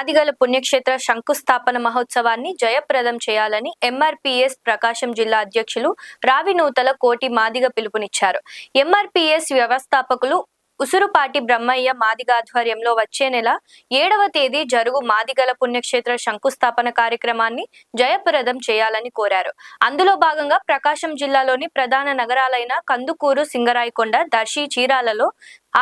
మాదిగల పుణ్యక్షేత్ర శంకుస్థాపన మహోత్సవాన్ని జయప్రదం చేయాలని ఎంఆర్పీఎస్ ప్రకాశం జిల్లా అధ్యక్షులు రావినూతల కోటి మాదిగ పిలుపునిచ్చారు. ఎంఆర్పీఎస్ వ్యవస్థాపకులు ఉసురుపాటి బ్రహ్మయ్య మాదిగ ఆధ్వర్యంలో వచ్చే నెల 7వ తేదీ జరుగు మాదిగల పుణ్యక్షేత్ర శంకుస్థాపన కార్యక్రమాన్ని జయప్రదం చేయాలని కోరారు. అందులో భాగంగా ప్రకాశం జిల్లాలోని ప్రధాన నగరాలైన కందుకూరు, సింగరాయకొండ, దర్శి, చీరాలలో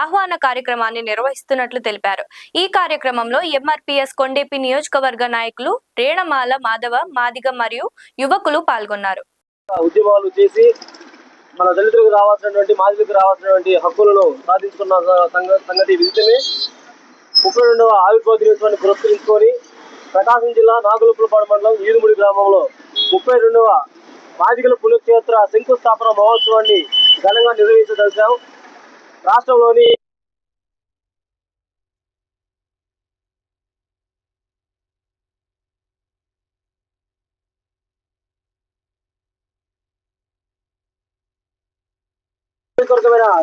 ఆహ్వాన కార్యక్రమాన్ని నిర్వహిస్తున్నట్లు తెలిపారు. ఈ కార్యక్రమంలో ఎంఆర్పీఎస్ కొండేపి నియోజకవర్గ నాయకులు రేణమాల మాధవ, మాదిగ మరియు యువకులు పాల్గొన్నారు. ఉద్యమాలు చేసి మన దళితులకు రావాల్సినటువంటి మాదిగలకు రావాల్సినటువంటి హక్కులను సాధించుకున్న సంగతి విదితమే. 32వ ఆవిర్భావ దినోత్సవాన్ని పురస్కరించుకొని ప్రకాశం జిల్లా నాగులుపులపాడు మండలం ఈదుముడి గ్రామంలో 32వ మాదిగల పుణ్యక్షేత్ర శంకుస్థాపన మహోత్సవాన్ని ఘనంగా నిర్వహించదలిచాం. రాష్ట్రంలోని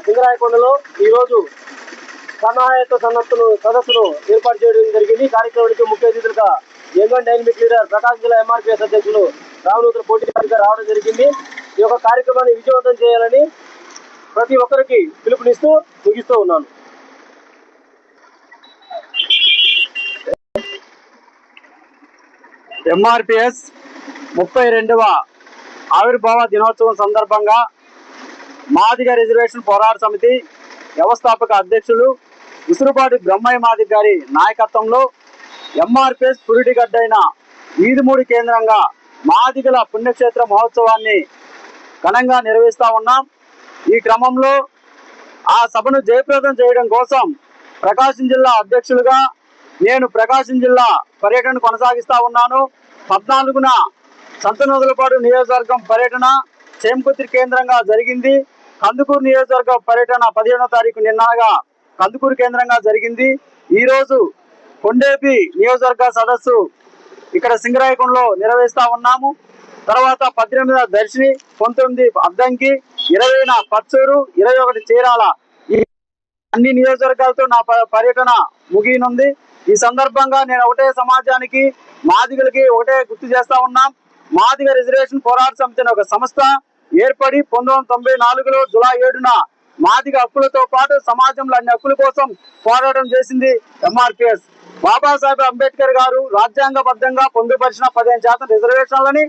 సింగరాయకొండలో ఈ రోజు సన్నాహక సదస్సును ఏర్పాటు చేయడం జరిగింది. కార్యక్రమానికి ముఖ్య అతిథులుగా యంగ్ అండ్ డైనమిక్ లీడర్ ప్రకాశం జిల్లా ఎంఆర్పీఎస్ అధ్యక్షులు రావినూతల కోటి గారిగా రావడం జరిగింది. ఈ యొక్క కార్యక్రమాన్ని విజయవంతం చేయాలని ప్రతి ఒక్కరికి పిలుపునిస్తూ ముగిస్తూ ఉన్నాను. ఎంఆర్పీఎస్ 32వ ఆవిర్భావ దినోత్సవం సందర్భంగా మాదిగ రిజర్వేషన్ పోరాట సమితి వ్యవస్థాపక అధ్యక్షులు ఉసురుపాటి బ్రహ్మయ్య మాదిగ గారి నాయకత్వంలో ఎంఆర్పీఎస్ పురిటిగడ్డైన ఈదుమూడి కేంద్రంగా మాదిగల పుణ్యక్షేత్ర మహోత్సవాన్ని ఘనంగా నిర్వహిస్తూ ఉన్నాం. ఈ క్రమంలో ఆ సభను జయప్రదం చేయడం కోసం ప్రకాశం జిల్లా అధ్యక్షులుగా నేను ప్రకాశం జిల్లా పర్యటన కొనసాగిస్తూ ఉన్నాను. 14న సంతనూతలపాడు నియోజకవర్గం పర్యటన చేమకుర్తి కేంద్రంగా జరిగింది. కందుకూరు నియోజకవర్గ పర్యటన 15వ తారీఖు నిన్నగా కందుకూరు కేంద్రంగా జరిగింది. ఈరోజు కొండేపి నియోజకవర్గ సదస్సు ఇక్కడ సింగరాయకొండలో నిర్వహిస్తూ ఉన్నాము. తర్వాత 18న దర్శి, 19 అద్దంకి, 20న పచ్చూరు, 21 చీరాల, ఈ అన్ని నియోజకవర్గాలతో నా పర్యటన ముగియనుంది. ఈ సందర్భంగా నేను ఒకటే సమాజానికి మాదిగలకి ఒకటే గుర్తు చేస్తా ఉన్నాం. మాదిగ రిజర్వేషన్ పోరాట సమితి అనే ఒక సంస్థ ఏర్పడి 1994లో జూలై 7న మాదిగ హక్కులతో పాటు సమాజంలో అన్ని హక్కుల కోసం పోరాటం చేసింది ఎంఆర్పీఎస్. బాబాసాహెబ్ అంబేద్కర్ గారు రాజ్యాంగబద్ధంగా పొందుపరిచిన 15% రిజర్వేషన్లని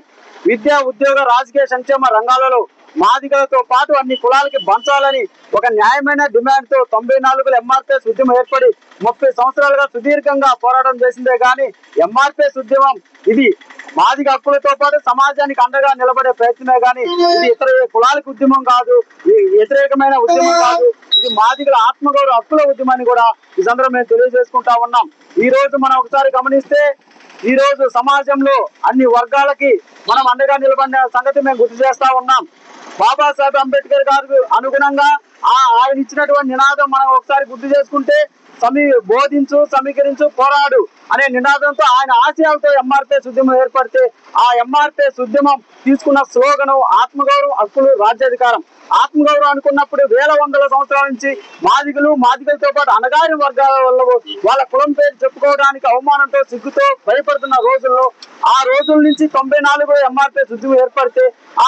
విద్యా, ఉద్యోగ, రాజకీయ, సంక్షేమ రంగాలలో మాదిగలతో పాటు అన్ని కులాలకి పంచాలని ఒక న్యాయమైన డిమాండ్ తో 94లో ఎంఆర్పీఎస్ ఉద్యమం ఏర్పడి 30 సంవత్సరాలుగా సుదీర్ఘంగా పోరాటం చేసిందే గాని ఎంఆర్పీఎస్ ఉద్యమం ఇది మాదిగ హక్కులతో పాటు సమాజానికి అండగా నిలబడే ప్రయత్నమే గాని ఇది ఇతర కులాలకు ఉద్యమం కాదు, వ్యతిరేకమైన ఉద్యమం కాదు. ఇది మాదిగల ఆత్మగౌరవ హక్కుల ఉద్యమాన్ని కూడా ఈ సందర్భంగా మేము తెలియజేసుకుంటా ఉన్నాం. ఈ రోజు మనం ఒకసారి గమనిస్తే ఈ రోజు సమాజంలో అన్ని వర్గాలకి మనం అండగా నిలబడిన సంగతి మేము గుర్తు చేస్తా ఉన్నాం. బాబాసాహెబ్ అంబేద్కర్ గారు అనుగుణంగా ఆయన ఇచ్చినటువంటి నినాదం మనం ఒకసారి గుర్తు చేసుకుంటే బోధించు, సమీకరించు, పోరాడు అనే నినాదంతో ఆయన ఆశయాలతో ఎంఆర్పీఎస్ ఉద్యమం ఏర్పడితే ఆ ఎంఆర్పీఎస్ ఉద్యమం తీసుకున్న స్లోగను ఆత్మగౌరవం, హక్కులు, రాజ్యాధికారం. ఆత్మగౌరవం అనుకున్నప్పుడు వేల వందల సంవత్సరాల నుంచి మాదిగలతో పాటు అణగారిన వర్గాల వల్ల వాళ్ళ కులం పేరు చెప్పుకోవడానికి అవమానంతో, సిగ్గుతో భయపడుతున్న రోజుల్లో ఆ రోజుల నుంచి 94లో ఎంఆర్పీఎస్ ఉద్యమం ఏర్పడితే ఆ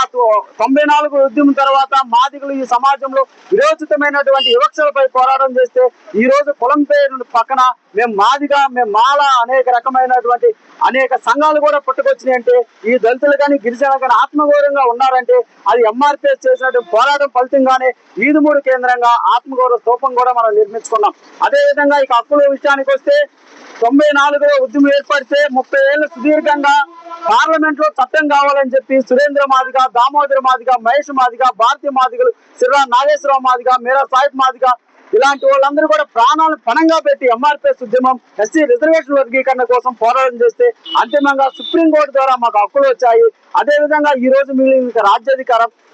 94 ఉద్యమం తర్వాత మాదిగలు ఈ సమాజంలో విరోచితమైనటువంటి వివక్షలపై పోరాటం చేస్తే ఈ రోజు కులం పేరు పక్కన మేము మాదిగా, మేము మాల అనేక రకమైనటువంటి అనేక సంఘాలు కూడా పుట్టుకొచ్చినాయి. అంటే ఈ దళితులు కానీ గిరిజనులు కానీ ఆత్మగౌరవంగా ఉన్నారంటే అది ఎంఆర్పీఎస్ చేసినటువంటి పోరాటం ఫలితంగానే ఈదుమూడి కేంద్రంగా ఆత్మగౌరవ స్తూపం కూడా మనం నిర్మించుకున్నాం. అదేవిధంగా ఇక హక్కుల విషయానికి వస్తే 94లో ఉద్యమం ఏర్పడితే 30 ఏళ్ళు సుదీర్ఘంగా పార్లమెంట్ లో చట్టం కావాలని చెప్పి సురేంద్ర మాదిగ, దామోదర మాదిగ, మహేష్ మాదిగ, భారతీయ మాదిగలు, సిర్రా నాగేశ్వరరావు మాదిగ, మీరా సాహిబ్ మాదిగ ఇలాంటి వాళ్ళందరూ కూడా ప్రాణాలను పణంగా పెట్టి ఎంఆర్పీఎస్ ఉద్యమం ఎస్సీ రిజర్వేషన్ వర్గీకరణ కోసం పోరాటం చేస్తే అంతిమంగా సుప్రీంకోర్టు ద్వారా మాకు హక్కులు వచ్చాయి. అదేవిధంగా ఈ రోజు మిగిలిన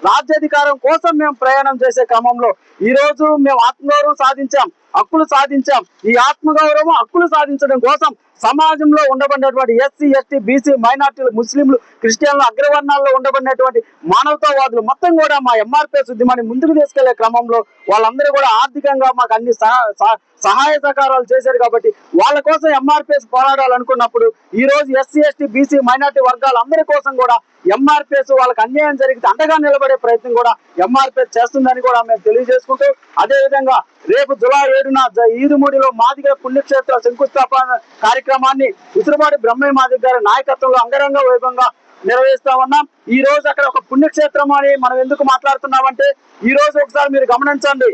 రాజ్యాధికారం కోసం మేము ప్రయాణం చేసే క్రమంలో ఈ రోజు మేము ఆత్మగౌరవం సాధించాం. హక్కులు సాధించాం. ఈ ఆత్మగౌరవం హక్కులు సాధించడం కోసం సమాజంలో ఉండబడినటువంటి ఎస్సీ, ఎస్టీ, బీసీ, మైనార్టీలు, ముస్లింలు, క్రిస్టియన్లు, అగ్రవర్ణాల్లో ఉండబడినటువంటి మానవతావాదులు మొత్తం కూడా మా ఎంఆర్పీఎస్ ఉద్యమాన్ని ముందుకు తీసుకెళ్లే క్రమంలో వాళ్ళందరూ కూడా ఆర్థికంగా మాకు అన్ని సహాయ సహకారాలు చేశారు. కాబట్టి వాళ్ళ కోసం ఎంఆర్పీఎస్ పోరాడాలనుకున్నప్పుడు ఈ రోజు ఎస్సీ, ఎస్టీ, బీసీ, మైనార్టీ వర్గాలందరి కోసం కూడా ఎంఆర్పీఎస్ వాళ్ళకి అన్యాయం జరిగితే అండగా నిలబడే ప్రయత్నం కూడా ఎంఆర్పీఎస్ చేస్తుందని కూడా మేము తెలియజేసుకుంటూ, అదేవిధంగా రేపు జూలై 7న ఈదుమూడిలో మాదిగ పుణ్యక్షేత్ర శంకుస్థాపన కార్యక్రమాన్ని ఉసిరిపాటి బ్రహ్మయ్య మాదిగ గారి నాయకత్వంలో అంగరంగ వైభవంగా నిర్వహిస్తా ఉన్నాం. ఈ రోజు అక్కడ ఒక పుణ్యక్షేత్రం అని మనం ఎందుకు మాట్లాడుతున్నామంటే, ఈ రోజు ఒకసారి మీరు గమనించండి,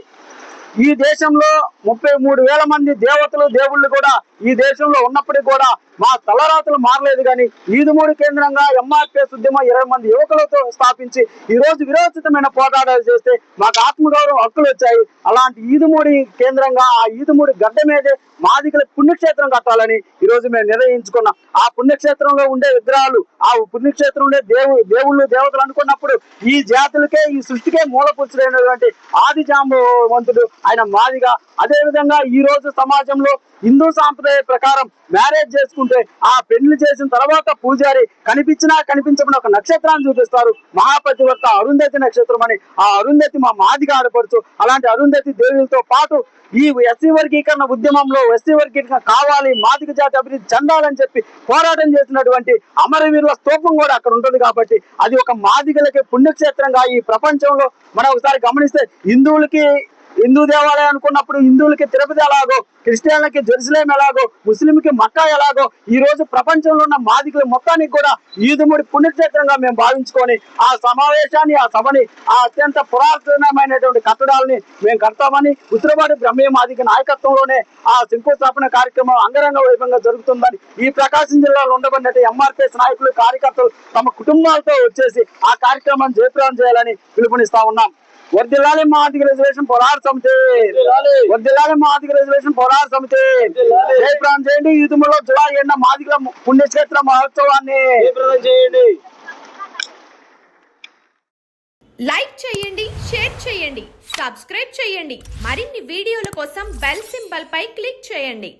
ఈ దేశంలో 33,000 మంది దేవతలు, దేవుళ్ళు కూడా ఈ దేశంలో ఉన్నప్పటికీ కూడా మా తలరాతలు మారలేదు. కానీ ఈదుమూడి కేంద్రంగా ఎంఆర్పీఎస్ ఉద్యమం 20 మంది యువకులతో స్థాపించి ఈ రోజు విరోచితమైన పోరాటాలు చేస్తే మాకు ఆత్మగౌరవం హక్కులు వచ్చాయి. అలాంటి ఈదుమూడి కేంద్రంగా ఆ ఈదుమూడి గడ్డ మీదే మాదిగల పుణ్యక్షేత్రం కట్టాలని ఈ రోజు మేము నిర్ణయించుకున్నాం. ఆ పుణ్యక్షేత్రంలో ఉండే విగ్రహాలు, ఆ పుణ్యక్షేత్రం ఉండే దేవుళ్ళు, దేవతలు అనుకున్నప్పుడు ఈ జాతులకే, ఈ సృష్టికే మూలపురుషుడైనటువంటి ఆది జాంబవంతుడు ఆయన మాదిగ. అదే విధంగా ఈ రోజు సమాజంలో హిందూ సాంప్రదాయ ప్రకారం మ్యారేజ్ చేసుకుంటే ఆ పెళ్లి చేసిన తర్వాత పూజారి కనిపించినా కనిపించకుండా ఒక నక్షత్రాన్ని చూపిస్తారు, మహాపతివర్త అరుంధతి నక్షత్రం అని. ఆ అరుంధతి మా మాదిగ ఆడపడుచు. అలాంటి అరుంధతి దేవులతో పాటు ఈ ఎస్సీ వర్గీకరణ ఉద్యమంలో ఎస్సీ వర్గీకరణ కావాలి, మాదిగ జాతి అభివృద్ధి చెందాలని చెప్పి పోరాటం చేసినటువంటి అమరవీరుల స్తూపం కూడా అక్కడ ఉంటుంది. కాబట్టి అది ఒక మాదిగలకి పుణ్యక్షేత్రంగా ఈ ప్రపంచంలో మనం ఒకసారి గమనిస్తే, హిందూ దేవాలయం అనుకున్నప్పుడు హిందువులకి తిరుపతి ఎలాగో, క్రిస్టియన్లకి జెరూసలేం ఎలాగో, ముస్లింకి మక్కా ఎలాగో, ఈ రోజు ప్రపంచంలో ఉన్న మాదిగల మొత్తానికి కూడా ఈదుమూడి పుణ్యక్షేత్రంగా మేము భావించుకొని ఆ సమావేశాన్ని, ఆ సభని, ఆ అత్యంత పురాతనమైనటువంటి కట్టడాలని మేము కడతామని ఉసిరిపాటి బ్రహ్మయ్య మాదిగ నాయకత్వంలోనే ఆ శంకుస్థాపన కార్యక్రమం అంగరంగ వైభవంగా జరుగుతుందని ఈ ప్రకాశం జిల్లాలో ఉండబడినట్టు ఎంఆర్పీఎస్ నాయకులు, కార్యకర్తలు తమ కుటుంబాలతో వచ్చేసి ఆ కార్యక్రమాన్ని జయప్రదం చేయాలని పిలుపునిస్తా ఉన్నాం. వర్ధిల్లాలి మాదిగ రిజర్వేషన్ పోరాట సమితి, వర్ధిల్లాలి మాదిగ రిజర్వేషన్ పోరాట సమితి, జయప్రదం చేయండి. ఈదుమూడిలో జూలై 7న మాదిగ పుణ్యక్షేత్ర మహోత్సవాన్ని జయప్రదం చేయండి. లైక్ చేయండి, షేర్ చేయండి, సబ్స్క్రైబ్ చేయండి. మరిన్ని వీడియోల కోసం బెల్ సింబల్ పై క్లిక్ చేయండి.